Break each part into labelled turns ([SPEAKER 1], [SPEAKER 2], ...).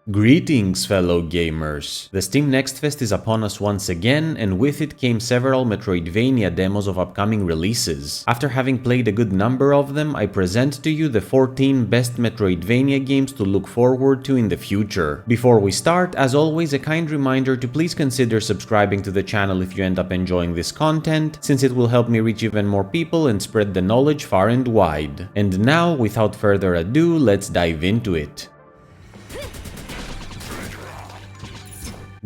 [SPEAKER 1] Greetings, fellow gamers! The Steam Next Fest is upon us once again, and with it came several Metroidvania demos of upcoming releases. After having played a good number of them, I present to you the 14 best Metroidvania games to look forward to in the future. Before we start, as always, a kind reminder to please consider subscribing to the channel if you end up enjoying this content, since it will help me reach even more people and spread the knowledge far and wide. And now, without further ado, let's dive into it.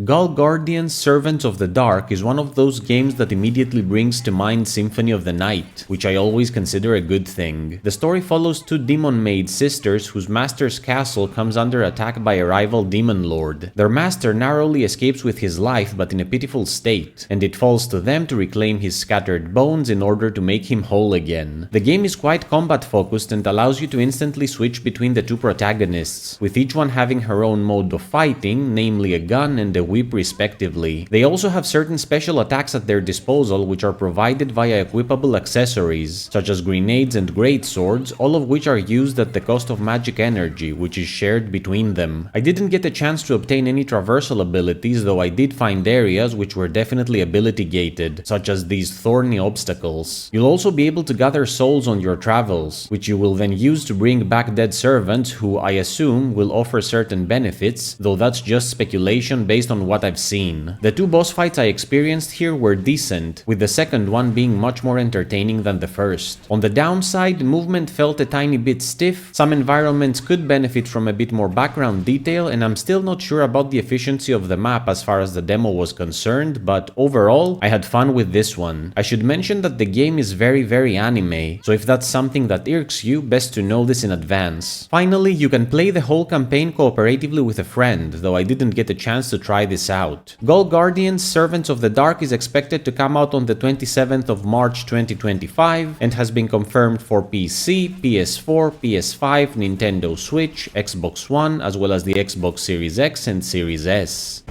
[SPEAKER 1] Guardian's Servants of the Dark is one of those games that immediately brings to mind Symphony of the Night, which I always consider a good thing. The story follows two demon-made sisters whose master's castle comes under attack by a rival demon lord. Their master narrowly escapes with his life but in a pitiful state, and it falls to them to reclaim his scattered bones in order to make him whole again. The game is quite combat-focused and allows you to instantly switch between the two protagonists, with each one having her own mode of fighting, namely a gun and a whip respectively. They also have certain special attacks at their disposal which are provided via equipable accessories, such as grenades and great swords, all of which are used at the cost of magic energy, which is shared between them. I didn't get a chance to obtain any traversal abilities, though I did find areas which were definitely ability gated, such as these thorny obstacles. You'll also be able to gather souls on your travels, which you will then use to bring back dead servants who, I assume, will offer certain benefits, though that's just speculation based on what I've seen. The two boss fights I experienced here were decent, with the second one being much more entertaining than the first. On the downside, movement felt a tiny bit stiff, some environments could benefit from a bit more background detail, and I'm still not sure about the efficiency of the map as far as the demo was concerned, but overall, I had fun with this one. I should mention that the game is very anime, so if that's something that irks you, best to know this in advance. Finally, you can play the whole campaign cooperatively with a friend, though I didn't get a chance to try this out. Guardian's Servants of the Dark is expected to come out on the 27th of March 2025 and has been confirmed for PC, PS4, PS5, Nintendo Switch, Xbox One, as well as the Xbox Series X and Series S.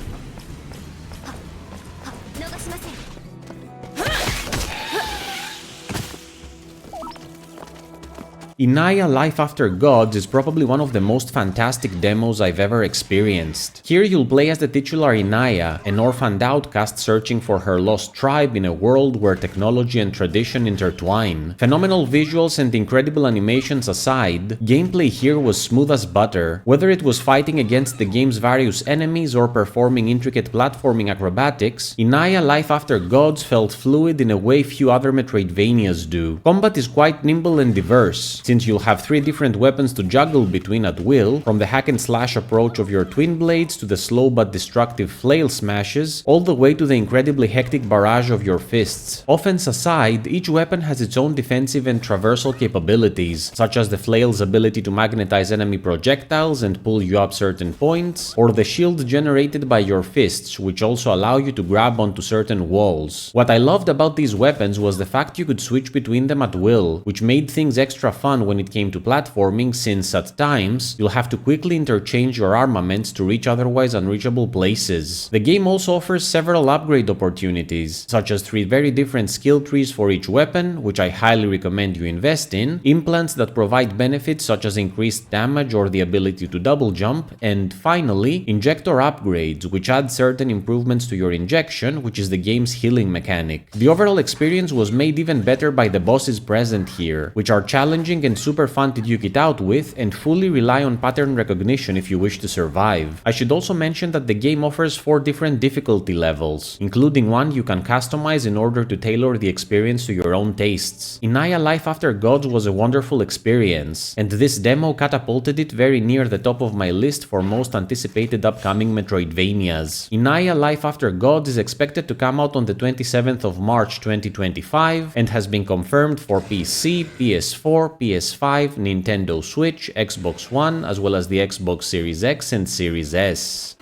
[SPEAKER 1] INAYAH Life After Gods is probably one of the most fantastic demos I've ever experienced. Here you'll play as the titular INAYAH, an orphaned outcast searching for her lost tribe in a world where technology and tradition intertwine. Phenomenal visuals and incredible animations aside, gameplay here was smooth as butter. Whether it was fighting against the game's various enemies or performing intricate platforming acrobatics, INAYAH Life After Gods felt fluid in a way few other Metroidvanias do. Combat is quite nimble and diverse, since you'll have 3 different weapons to juggle between at will, from the hack and slash approach of your twin blades to the slow but destructive flail smashes, all the way to the incredibly hectic barrage of your fists. Offense aside, each weapon has its own defensive and traversal capabilities, such as the flail's ability to magnetize enemy projectiles and pull you up certain points, or the shield generated by your fists, which also allow you to grab onto certain walls. What I loved about these weapons was the fact you could switch between them at will, which made things extra fun when it came to platforming, since at times you'll have to quickly interchange your armaments to reach otherwise unreachable places. The game also offers several upgrade opportunities, such as 3 very different skill trees for each weapon, which I highly recommend you invest in, implants that provide benefits such as increased damage or the ability to double jump, and finally, injector upgrades, which add certain improvements to your injection, which is the game's healing mechanic. The overall experience was made even better by the bosses present here, which are challenging and super fun to duke it out with, and fully rely on pattern recognition if you wish to survive. I should also mention that the game offers 4 different difficulty levels, including one you can customize in order to tailor the experience to your own tastes. INAYAH Life After Gods was a wonderful experience, and this demo catapulted it very near the top of my list for most anticipated upcoming Metroidvanias. INAYAH Life After Gods is expected to come out on the 27th of March 2025 and has been confirmed for PC, PS4, PS5, Nintendo Switch, Xbox One, as well as the Xbox Series X and Series S.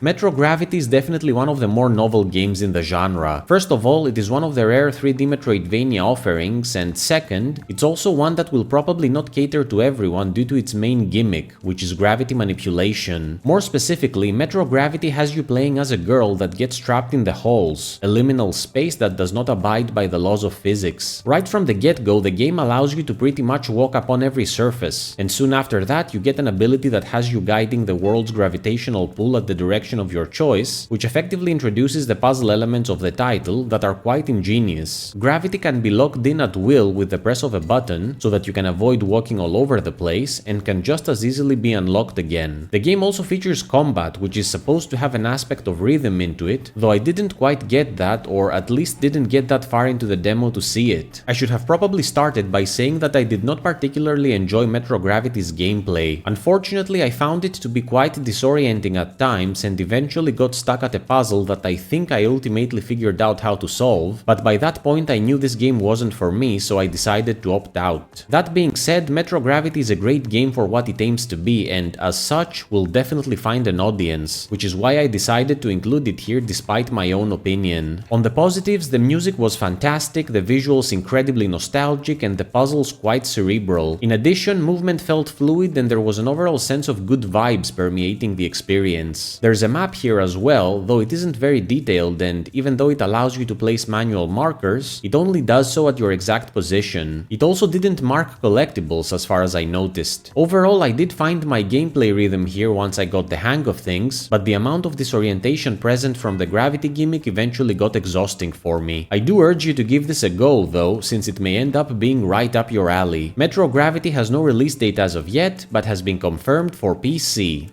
[SPEAKER 1] Metro Gravity is definitely one of the more novel games in the genre. First of all, it is one of the rare 3D Metroidvania offerings, and second, it's also one that will probably not cater to everyone due to its main gimmick, which is gravity manipulation. More specifically, Metro Gravity has you playing as a girl that gets trapped in the halls, a liminal space that does not abide by the laws of physics. Right from the get-go, the game allows you to pretty much walk upon every surface, and soon after that you get an ability that has you guiding the world's gravitational pull at the direction of your choice, which effectively introduces the puzzle elements of the title that are quite ingenious. Gravity can be locked in at will with the press of a button, so that you can avoid walking all over the place, and can just as easily be unlocked again. The game also features combat, which is supposed to have an aspect of rhythm into it, though I didn't quite get that, or at least didn't get that far into the demo to see it. I should have probably started by saying that I did not particularly enjoy Metro Gravity's gameplay. Unfortunately, I found it to be quite disorienting at times and eventually got stuck at a puzzle that I think I ultimately figured out how to solve, but by that point I knew this game wasn't for me, so I decided to opt out. That being said, Metro Gravity is a great game for what it aims to be, and as such will definitely find an audience, which is why I decided to include it here despite my own opinion. On the positives, the music was fantastic, the visuals incredibly nostalgic, and the puzzles quite cerebral. In addition, movement felt fluid and there was an overall sense of good vibes permeating the experience. There's a map here as well, though it isn't very detailed, and even though it allows you to place manual markers, it only does so at your exact position. It also didn't mark collectibles as far as I noticed. Overall, I did find my gameplay rhythm here once I got the hang of things, but the amount of disorientation present from the gravity gimmick eventually got exhausting for me. I do urge you to give this a go though, since it may end up being right up your alley. Metro Gravity has no release date as of yet, but has been confirmed for PC.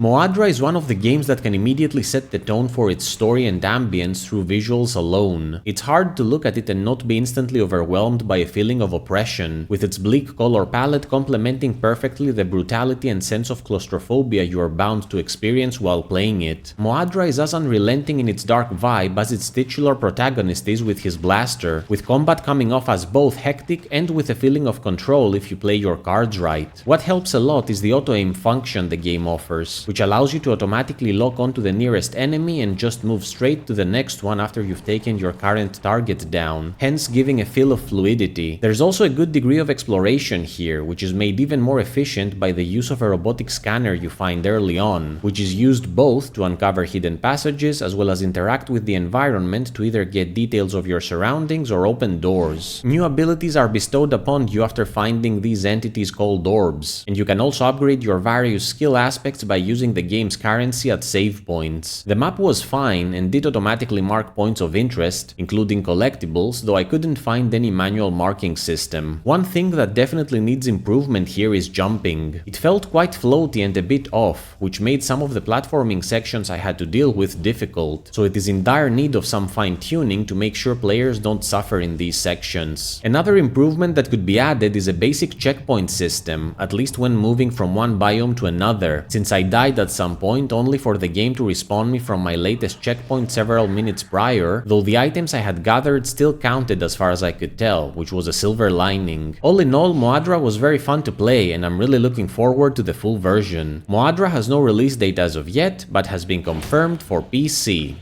[SPEAKER 1] Moadra is one of the games that can immediately set the tone for its story and ambience through visuals alone. It's hard to look at it and not be instantly overwhelmed by a feeling of oppression, with its bleak color palette complementing perfectly the brutality and sense of claustrophobia you are bound to experience while playing it. Moadra is as unrelenting in its dark vibe as its titular protagonist is with his blaster, with combat coming off as both hectic and with a feeling of control if you play your cards right. What helps a lot is the auto-aim function the game offers, which allows you to automatically lock onto the nearest enemy and just move straight to the next one after you've taken your current target down, hence giving a feel of fluidity. There's also a good degree of exploration here, which is made even more efficient by the use of a robotic scanner you find early on, which is used both to uncover hidden passages as well as interact with the environment to either get details of your surroundings or open doors. New abilities are bestowed upon you after finding these entities called orbs, and you can also upgrade your various skill aspects by using the game's currency at save points. The map was fine and did automatically mark points of interest, including collectibles, though I couldn't find any manual marking system. One thing that definitely needs improvement here is jumping. It felt quite floaty and a bit off, which made some of the platforming sections I had to deal with difficult, so it is in dire need of some fine-tuning to make sure players don't suffer in these sections. Another improvement that could be added is a basic checkpoint system, at least when moving from one biome to another, since I died at some point only for the game to respawn me from my latest checkpoint several minutes prior, though the items I had gathered still counted as far as I could tell, which was a silver lining. All in all, Moadra was very fun to play and I'm really looking forward to the full version. Moadra has no release date as of yet, but has been confirmed for PC.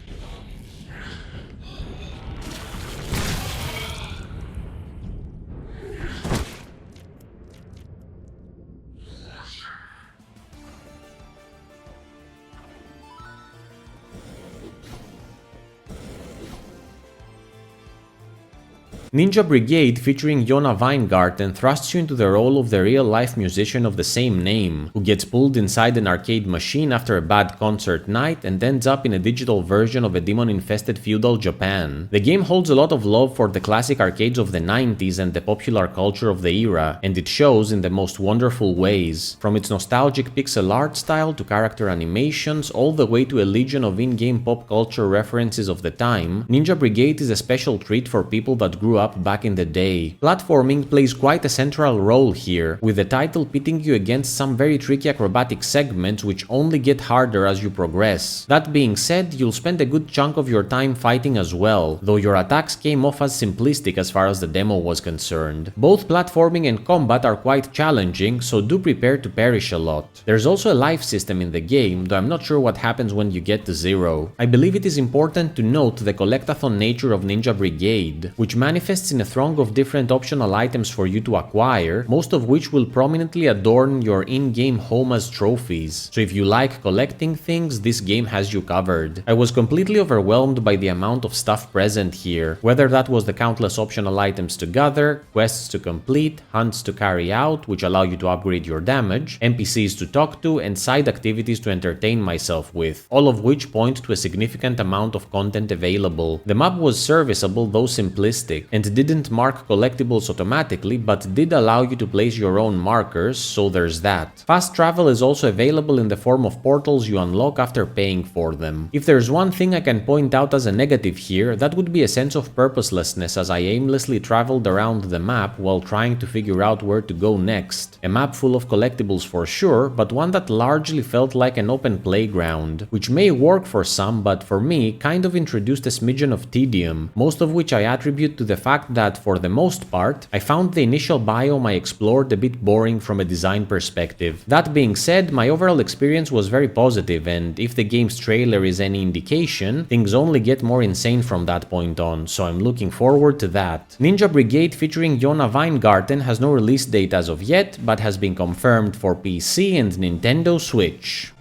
[SPEAKER 1] Ninja Brigade featuring Jonah Weingarten thrusts you into the role of the real-life musician of the same name, who gets pulled inside an arcade machine after a bad concert night and ends up in a digital version of a demon-infested feudal Japan. The game holds a lot of love for the classic arcades of the 90s and the popular culture of the era, and it shows in the most wonderful ways. From its nostalgic pixel art style to character animations, all the way to a legion of in-game pop culture references of the time, Ninja Brigade is a special treat for people that grew up up back in the day. Platforming plays quite a central role here, with the title pitting you against some very tricky acrobatic segments which only get harder as you progress. That being said, you'll spend a good chunk of your time fighting as well, though your attacks came off as simplistic as far as the demo was concerned. Both platforming and combat are quite challenging, so do prepare to perish a lot. There's also a life system in the game, though I'm not sure what happens when you get to 0. I believe it is important to note the collectathon nature of Ninja Brigade, which manifests in a throng of different optional items for you to acquire, most of which will prominently adorn your in-game home as trophies. So if you like collecting things, this game has you covered. I was completely overwhelmed by the amount of stuff present here, whether that was the countless optional items to gather, quests to complete, hunts to carry out, which allow you to upgrade your damage, NPCs to talk to, and side activities to entertain myself with, all of which point to a significant amount of content available. The map was serviceable though simplistic, and didn't mark collectibles automatically, but did allow you to place your own markers, so there's that. Fast travel is also available in the form of portals you unlock after paying for them. If there's one thing I can point out as a negative here, that would be a sense of purposelessness as I aimlessly traveled around the map while trying to figure out where to go next. A map full of collectibles for sure, but one that largely felt like an open playground, which may work for some, but for me kind of introduced a smidgen of tedium, most of which I attribute to the fact that, for the most part, I found the initial biome I explored a bit boring from a design perspective. That being said, my overall experience was very positive, and if the game's trailer is any indication, things only get more insane from that point on, so I'm looking forward to that. Ninja Brigade featuring Jonah Weingarten has no release date as of yet, but has been confirmed for PC and Nintendo Switch.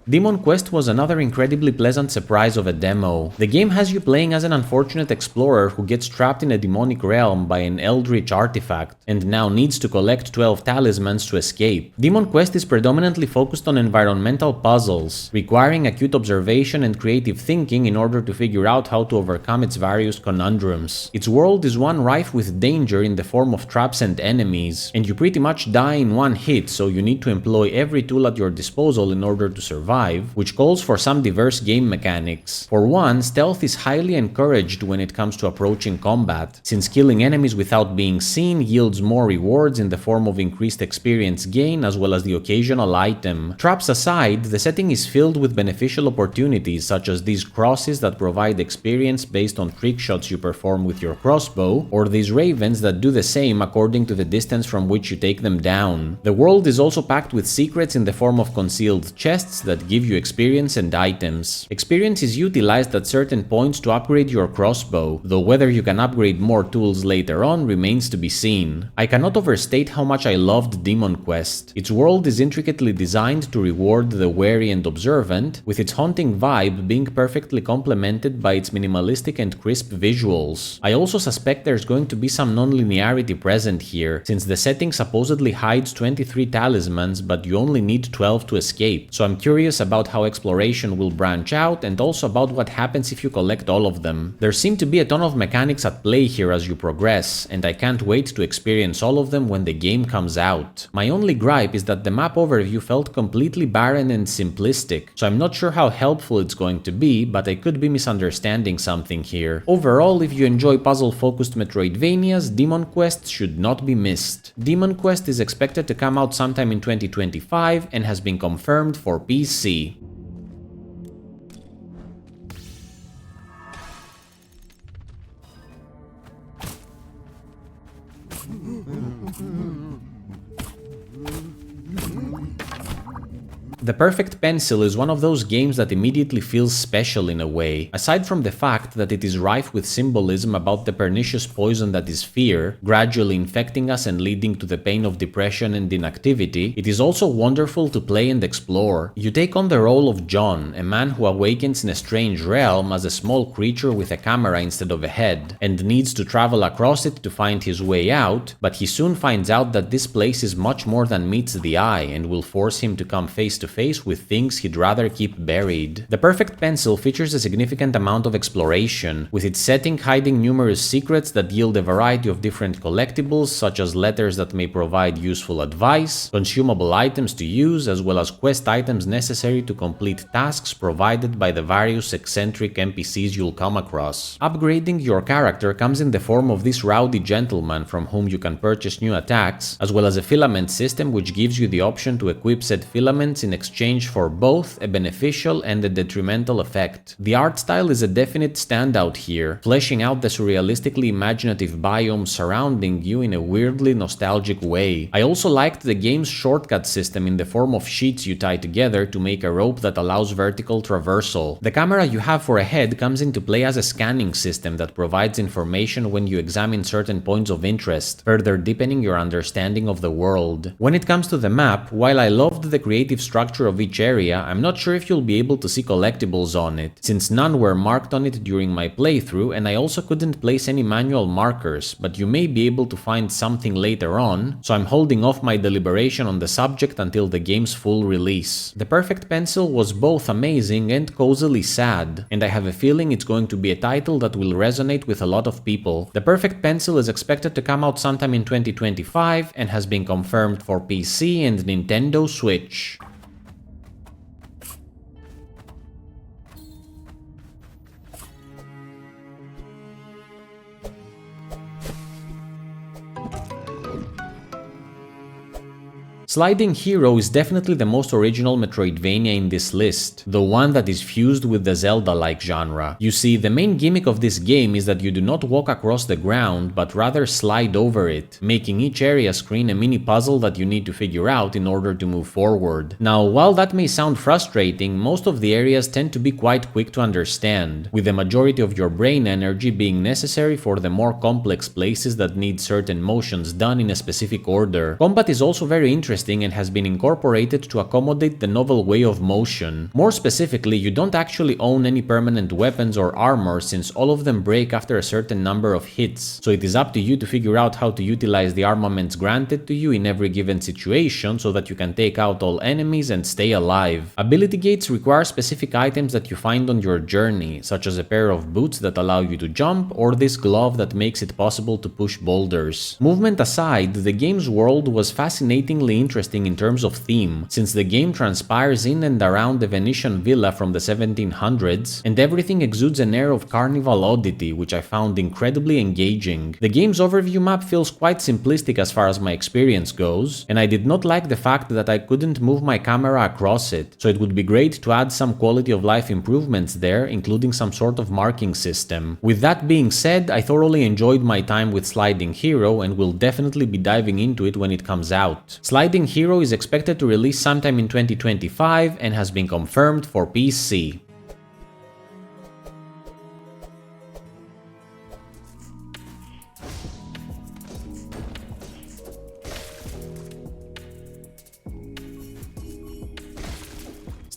[SPEAKER 1] Demon Quest was another incredibly pleasant surprise of a demo. The game has you playing as an unfortunate explorer who gets trapped in a demonic realm by an eldritch artifact, and now needs to collect 12 talismans to escape. Demon Quest is predominantly focused on environmental puzzles, requiring acute observation and creative thinking in order to figure out how to overcome its various conundrums. Its world is one rife with danger in the form of traps and enemies, and you pretty much die in one hit, so you need to employ every tool at your disposal in order to survive, which calls for some diverse game mechanics. For one, stealth is highly encouraged when it comes to approaching combat, since killing enemies without being seen yields more rewards in the form of increased experience gain as well as the occasional item. Traps aside, the setting is filled with beneficial opportunities such as these crosses that provide experience based on trick shots you perform with your crossbow, or these ravens that do the same according to the distance from which you take them down. The world is also packed with secrets in the form of concealed chests that give you experience and items. Experience is utilized at certain points to upgrade your crossbow, though whether you can upgrade more tools later on remains to be seen. I cannot overstate how much I loved Demon Quest. Its world is intricately designed to reward the wary and observant, with its haunting vibe being perfectly complemented by its minimalistic and crisp visuals. I also suspect there's going to be some non-linearity present here, since the setting supposedly hides 23 talismans, but you only need 12 to escape, so I'm curious about how exploration will branch out and also about what happens if you collect all of them. There seem to be a ton of mechanics at play here as you progress, and I can't wait to experience all of them when the game comes out. My only gripe is that the map overview felt completely barren and simplistic, so I'm not sure how helpful it's going to be, but I could be misunderstanding something here. Overall, if you enjoy puzzle-focused Metroidvanias, Demon Quest should not be missed. Demon Quest is expected to come out sometime in 2025 and has been confirmed for PC. The Perfect Pencil is one of those games that immediately feels special in a way. Aside from the fact that it is rife with symbolism about the pernicious poison that is fear, gradually infecting us and leading to the pain of depression and inactivity, it is also wonderful to play and explore. You take on the role of John, a man who awakens in a strange realm as a small creature with a camera instead of a head, and needs to travel across it to find his way out, but he soon finds out that this place is much more than meets the eye and will force him to come face to face with things he'd rather keep buried. The perfect pencil features a significant amount of exploration, with its setting hiding numerous secrets that yield a variety of different collectibles, such as letters that may provide useful advice, consumable items to use, as well as quest items necessary to complete tasks provided by the various eccentric NPCs you'll come across. Upgrading your character comes in the form of this rowdy gentleman from whom you can purchase new attacks, as well as a filament system which gives you the option to equip said filaments in exchange for both a beneficial and a detrimental effect. The art style is a definite standout here, fleshing out the surrealistically imaginative biomes surrounding you in a weirdly nostalgic way. I also liked the game's shortcut system in the form of sheets you tie together to make a rope that allows vertical traversal. The camera you have for a head comes into play as a scanning system that provides information when you examine certain points of interest, further deepening your understanding of the world. When it comes to the map, while I loved the creative structure of each area, I'm not sure if you'll be able to see collectibles on it, since none were marked on it during my playthrough, and I also couldn't place any manual markers, but you may be able to find something later on, so I'm holding off my deliberation on the subject until the game's full release. The perfect pencil was both amazing and cozily sad, and I have a feeling it's going to be a title that will resonate with a lot of people. The perfect pencil is expected to come out sometime in 2025 and has been confirmed for PC and Nintendo Switch. Sliding Hero is definitely the most original Metroidvania in this list, the one that is fused with the Zelda-like genre. You see, the main gimmick of this game is that you do not walk across the ground, but rather slide over it, making each area screen a mini puzzle that you need to figure out in order to move forward. Now, while that may sound frustrating, most of the areas tend to be quite quick to understand, with the majority of your brain energy being necessary for the more complex places that need certain motions done in a specific order. Combat is also very interesting and has been incorporated to accommodate the novel way of motion. More specifically, you don't actually own any permanent weapons or armor, since all of them break after a certain number of hits, so it is up to you to figure out how to utilize the armaments granted to you in every given situation so that you can take out all enemies and stay alive. Ability gates require specific items that you find on your journey, such as a pair of boots that allow you to jump, or this glove that makes it possible to push boulders. Movement aside, the game's world was fascinatingly interesting in terms of theme, since the game transpires in and around the Venetian villa from the 1700s, and everything exudes an air of carnival oddity, which I found incredibly engaging. The game's overview map feels quite simplistic as far as my experience goes, and I did not like the fact that I couldn't move my camera across it, so it would be great to add some quality of life improvements there, including some sort of marking system. With that being said, I thoroughly enjoyed my time with Sliding Hero and will definitely be diving into it when it comes out. Sliding Hero is expected to release sometime in 2025 and has been confirmed for PC.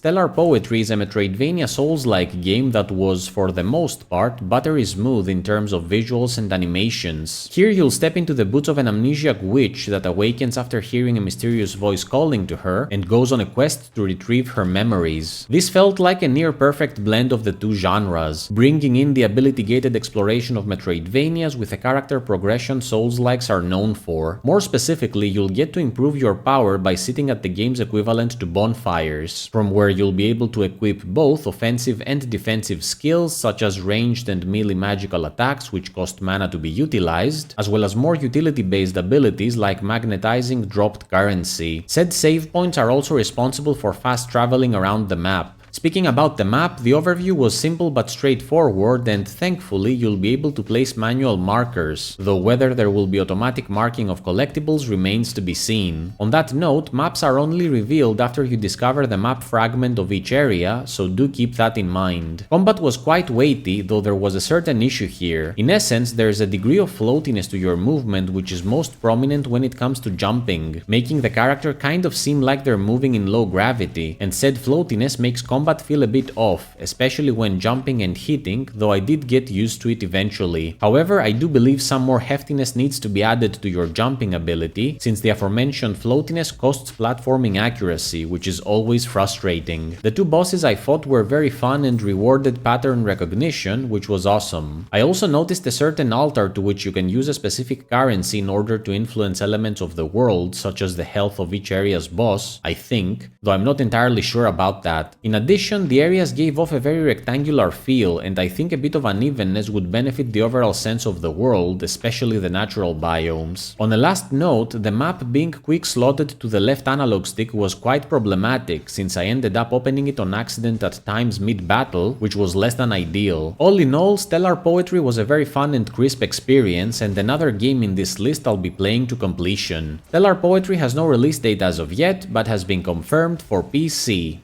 [SPEAKER 1] Stellar Poetry is a Metroidvania Souls-like game that was, for the most part, buttery smooth in terms of visuals and animations. Here you'll step into the boots of an amnesiac witch that awakens after hearing a mysterious voice calling to her and goes on a quest to retrieve her memories. This felt like a near-perfect blend of the two genres, bringing in the ability-gated exploration of Metroidvanias with a character progression Souls-likes are known for. More specifically, you'll get to improve your power by sitting at the game's equivalent to bonfires, from where you'll be able to equip both offensive and defensive skills such as ranged and melee magical attacks which cost mana to be utilized, as well as more utility-based abilities like magnetizing dropped currency. Said save points are also responsible for fast traveling around the map. Speaking about the map, the overview was simple but straightforward, and thankfully you'll be able to place manual markers, though whether there will be automatic marking of collectibles remains to be seen. On that note, maps are only revealed after you discover the map fragment of each area, so do keep that in mind. Combat was quite weighty, though there was a certain issue here. In essence, there is a degree of floatiness to your movement which is most prominent when it comes to jumping, making the character kind of seem like they're moving in low gravity, and said floatiness makes combat combat feel a bit off, especially when jumping and hitting, though I did get used to it eventually. However, I do believe some more heftiness needs to be added to your jumping ability, since the aforementioned floatiness costs platforming accuracy, which is always frustrating. The two bosses I fought were very fun and rewarded pattern recognition, which was awesome. I also noticed a certain altar to which you can use a specific currency in order to influence elements of the world, such as the health of each area's boss, I think, though I'm not entirely sure about that. In addition, the areas gave off a very rectangular feel, and I think a bit of unevenness would benefit the overall sense of the world, especially the natural biomes. On a last note, the map being quick slotted to the left analog stick was quite problematic, since I ended up opening it on accident at times mid-battle, which was less than ideal. All in all, Stellar Poetry was a very fun and crisp experience, and another game in this list I'll be playing to completion. Stellar Poetry has no release date as of yet, but has been confirmed for PC.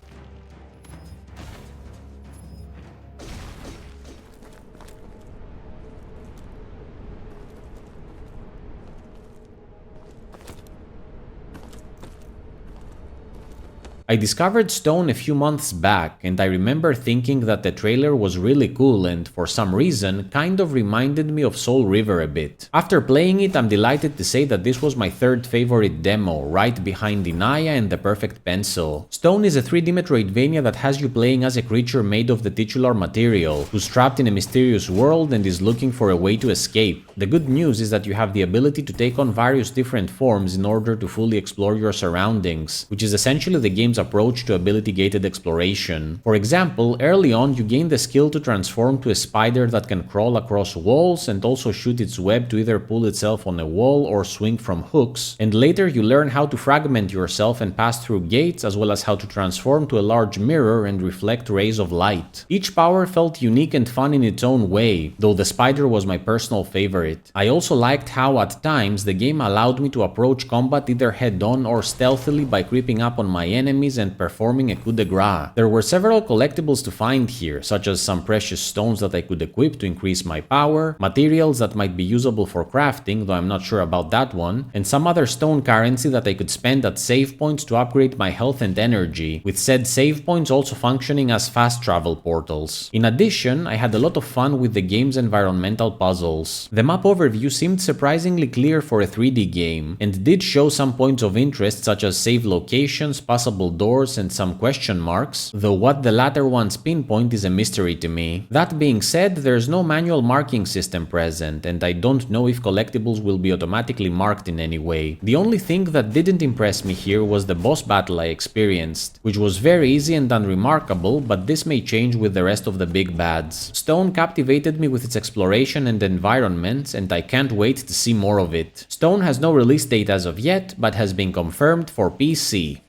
[SPEAKER 1] I discovered Stone a few months back, and I remember thinking that the trailer was really cool and, for some reason, kind of reminded me of Soul River a bit. After playing it, I'm delighted to say that this was my third favorite demo, right behind INAYAH and The Perfect Pencil. Stone is a 3D Metroidvania that has you playing as a creature made of the titular material, who's trapped in a mysterious world and is looking for a way to escape. The good news is that you have the ability to take on various different forms in order to fully explore your surroundings, which is essentially the game's approach to ability-gated exploration. For example, early on you gain the skill to transform to a spider that can crawl across walls and also shoot its web to either pull itself on a wall or swing from hooks, and later you learn how to fragment yourself and pass through gates, as well as how to transform to a large mirror and reflect rays of light. Each power felt unique and fun in its own way, though the spider was my personal favorite. I also liked how at times the game allowed me to approach combat either head-on or stealthily by creeping up on my enemies and performing a coup de grace. There were several collectibles to find here, such as some precious stones that I could equip to increase my power, materials that might be usable for crafting, though I'm not sure about that one, and some other stone currency that I could spend at save points to upgrade my health and energy, with said save points also functioning as fast travel portals. In addition, I had a lot of fun with the game's environmental puzzles. The map overview seemed surprisingly clear for a 3D game, and did show some points of interest such as save locations, possible doors, and some question marks, though what the latter ones pinpoint is a mystery to me. That being said, there's no manual marking system present, and I don't know if collectibles will be automatically marked in any way. The only thing that didn't impress me here was the boss battle I experienced, which was very easy and unremarkable, but this may change with the rest of the big bads. Stone captivated me with its exploration and environments, and I can't wait to see more of it. Stone has no release date as of yet, but has been confirmed for PC.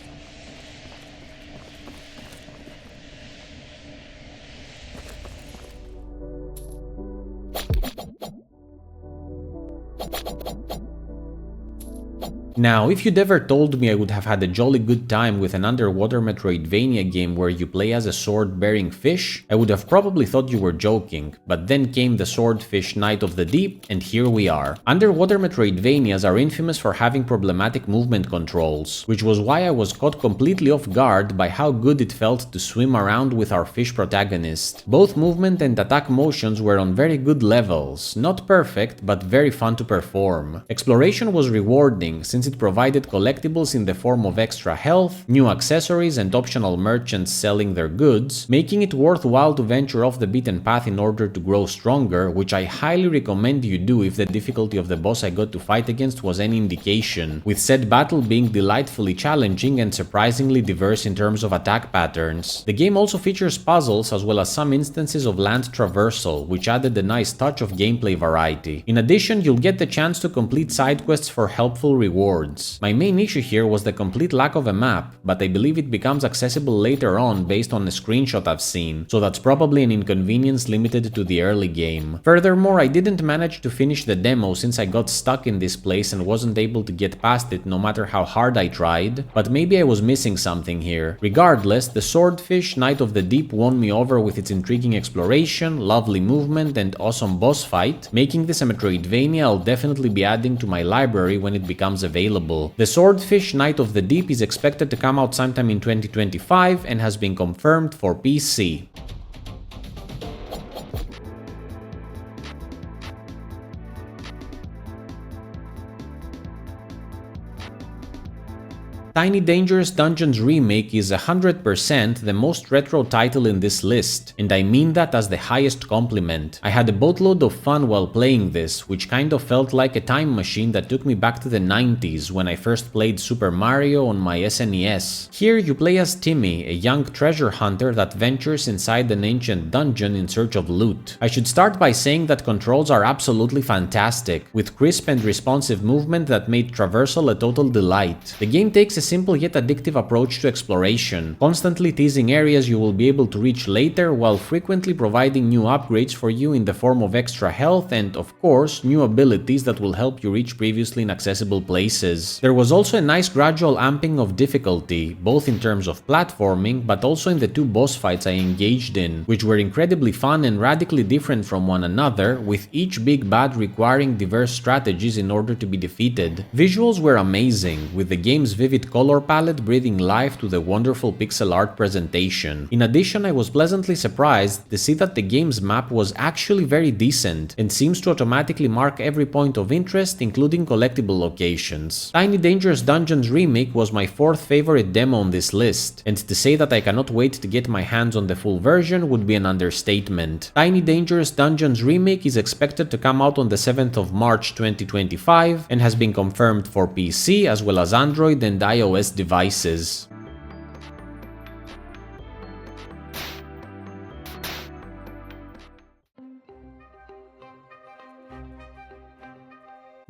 [SPEAKER 1] Now, if you'd ever told me I would have had a jolly good time with an underwater Metroidvania game where you play as a sword-bearing fish, I would have probably thought you were joking, but then came the Swordfish Knight of the Deep, and here we are. Underwater Metroidvanias are infamous for having problematic movement controls, which was why I was caught completely off guard by how good it felt to swim around with our fish protagonist. Both movement and attack motions were on very good levels, not perfect, but very fun to perform. Exploration was rewarding, since it provided collectibles in the form of extra health, new accessories, and optional merchants selling their goods, making it worthwhile to venture off the beaten path in order to grow stronger, which I highly recommend you do if the difficulty of the boss I got to fight against was any indication, with said battle being delightfully challenging and surprisingly diverse in terms of attack patterns. The game also features puzzles as well as some instances of land traversal, which added a nice touch of gameplay variety. In addition, you'll get the chance to complete side quests for helpful rewards. My main issue here was the complete lack of a map, but I believe it becomes accessible later on based on a screenshot I've seen, so that's probably an inconvenience limited to the early game. Furthermore, I didn't manage to finish the demo since I got stuck in this place and wasn't able to get past it no matter how hard I tried, but maybe I was missing something here. Regardless, the Swordfish Knight of the Deep won me over with its intriguing exploration, lovely movement, and awesome boss fight, making this a Metroidvania I'll definitely be adding to my library when it becomes available. available. The Swordfish Knight of the Deep is expected to come out sometime in 2025 and has been confirmed for PC. Tiny Dangerous Dungeons Remake is 100% the most retro title in this list, and I mean that as the highest compliment. I had a boatload of fun while playing this, which kind of felt like a time machine that took me back to the 90s when I first played Super Mario on my SNES. Here you play as Timmy, a young treasure hunter that ventures inside an ancient dungeon in search of loot. I should start by saying that controls are absolutely fantastic, with crisp and responsive movement that made traversal a total delight. The game takes a simple yet addictive approach to exploration, constantly teasing areas you will be able to reach later while frequently providing new upgrades for you in the form of extra health and, of course, new abilities that will help you reach previously inaccessible places. There was also a nice gradual amping of difficulty, both in terms of platforming but also in the two boss fights I engaged in, which were incredibly fun and radically different from one another, with each big bad requiring diverse strategies in order to be defeated. Visuals were amazing, with the game's vivid color palette breathing life to the wonderful pixel art presentation. In addition, I was pleasantly surprised to see that the game's map was actually very decent and seems to automatically mark every point of interest, including collectible locations. Tiny Dangerous Dungeons Remake was my fourth favorite demo on this list, and to say that I cannot wait to get my hands on the full version would be an understatement. Tiny Dangerous Dungeons Remake is expected to come out on the 7th of March 2025 and has been confirmed for PC as well as Android and iOS devices.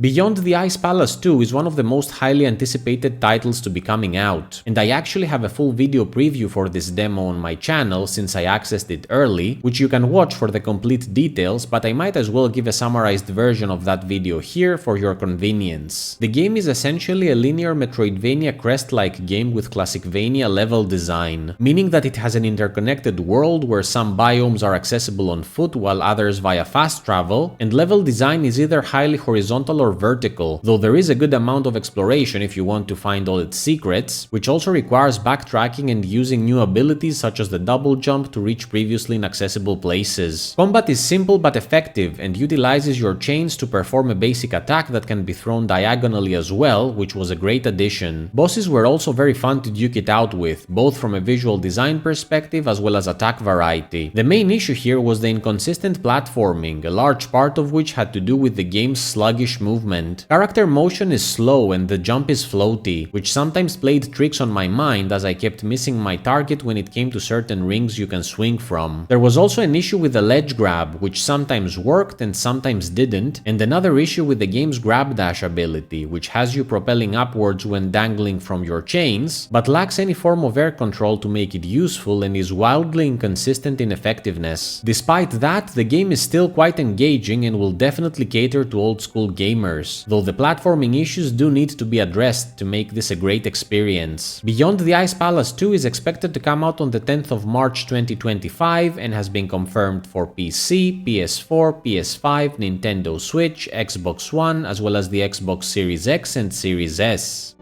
[SPEAKER 1] Beyond the Ice Palace 2 is one of the most highly anticipated titles to be coming out, and I actually have a full video preview for this demo on my channel since I accessed it early, which you can watch for the complete details, but I might as well give a summarized version of that video here for your convenience. The game is essentially a linear Metroidvania crest-like game with Classicvania level design, meaning that it has an interconnected world where some biomes are accessible on foot while others via fast travel, and level design is either highly horizontal or vertical, though there is a good amount of exploration if you want to find all its secrets, which also requires backtracking and using new abilities such as the double jump to reach previously inaccessible places. Combat is simple but effective and utilizes your chains to perform a basic attack that can be thrown diagonally as well, which was a great addition. Bosses were also very fun to duke it out with, both from a visual design perspective as well as attack variety. The main issue here was the inconsistent platforming, a large part of which had to do with the game's sluggish movement. Character motion is slow and the jump is floaty, which sometimes played tricks on my mind as I kept missing my target when it came to certain rings you can swing from. There was also an issue with the ledge grab, which sometimes worked and sometimes didn't, and another issue with the game's grab dash ability, which has you propelling upwards when dangling from your chains, but lacks any form of air control to make it useful and is wildly inconsistent in effectiveness. Despite that, the game is still quite engaging and will definitely cater to old school gamers, though the platforming issues do need to be addressed to make this a great experience. Beyond the Ice Palace 2 is expected to come out on the 10th of March 2025 and has been confirmed for PC, PS4, PS5, Nintendo Switch, Xbox One, as well as the Xbox Series X and Series S.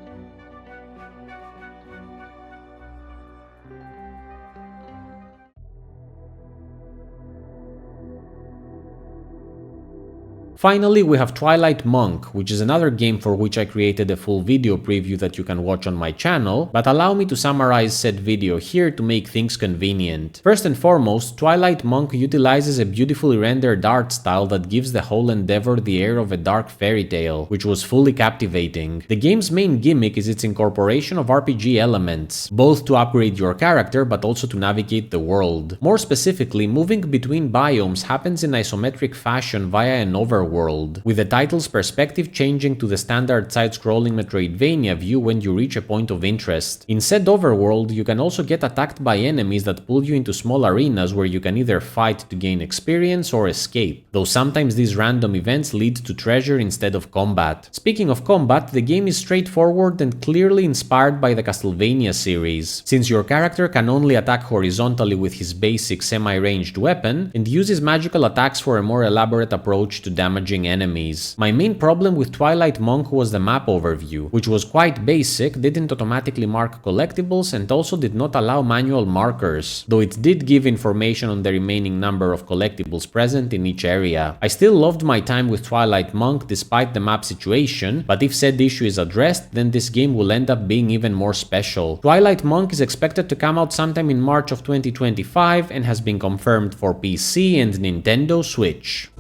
[SPEAKER 1] Finally, we have Twilight Monk, which is another game for which I created a full video preview that you can watch on my channel, but allow me to summarize said video here to make things convenient. First and foremost, Twilight Monk utilizes a beautifully rendered art style that gives the whole endeavor the air of a dark fairy tale, which was fully captivating. The game's main gimmick is its incorporation of RPG elements, both to upgrade your character but also to navigate the world. More specifically, moving between biomes happens in isometric fashion via an overworld, with the title's perspective changing to the standard side-scrolling Metroidvania view when you reach a point of interest. In said overworld, you can also get attacked by enemies that pull you into small arenas where you can either fight to gain experience or escape, though sometimes these random events lead to treasure instead of combat. Speaking of combat, the game is straightforward and clearly inspired by the Castlevania series, since your character can only attack horizontally with his basic semi-ranged weapon and uses magical attacks for a more elaborate approach to damage damaging enemies. My main problem with Twilight Monk was the map overview, which was quite basic, didn't automatically mark collectibles, and also did not allow manual markers, though it did give information on the remaining number of collectibles present in each area. I still loved my time with Twilight Monk despite the map situation, but if said issue is addressed, then this game will end up being even more special. Twilight Monk is expected to come out sometime in March of 2025 and has been confirmed for PC and Nintendo Switch.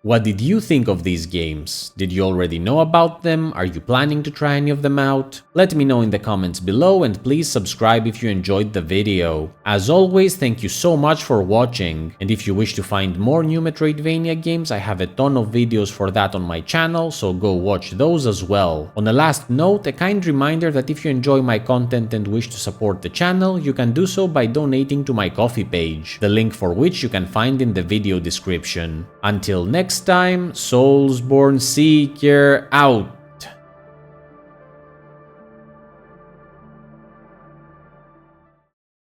[SPEAKER 1] What did you think of these games? Did you already know about them? Are you planning to try any of them out? Let me know in the comments below, and please subscribe if you enjoyed the video. As always, thank you so much for watching, and if you wish to find more new Metroidvania games, I have a ton of videos for that on my channel, so go watch those as well. On a last note, a kind reminder that if you enjoy my content and wish to support the channel, you can do so by donating to my Ko-fi page, the link for which you can find in the video description. Until next time, Soulsborne Seeker out!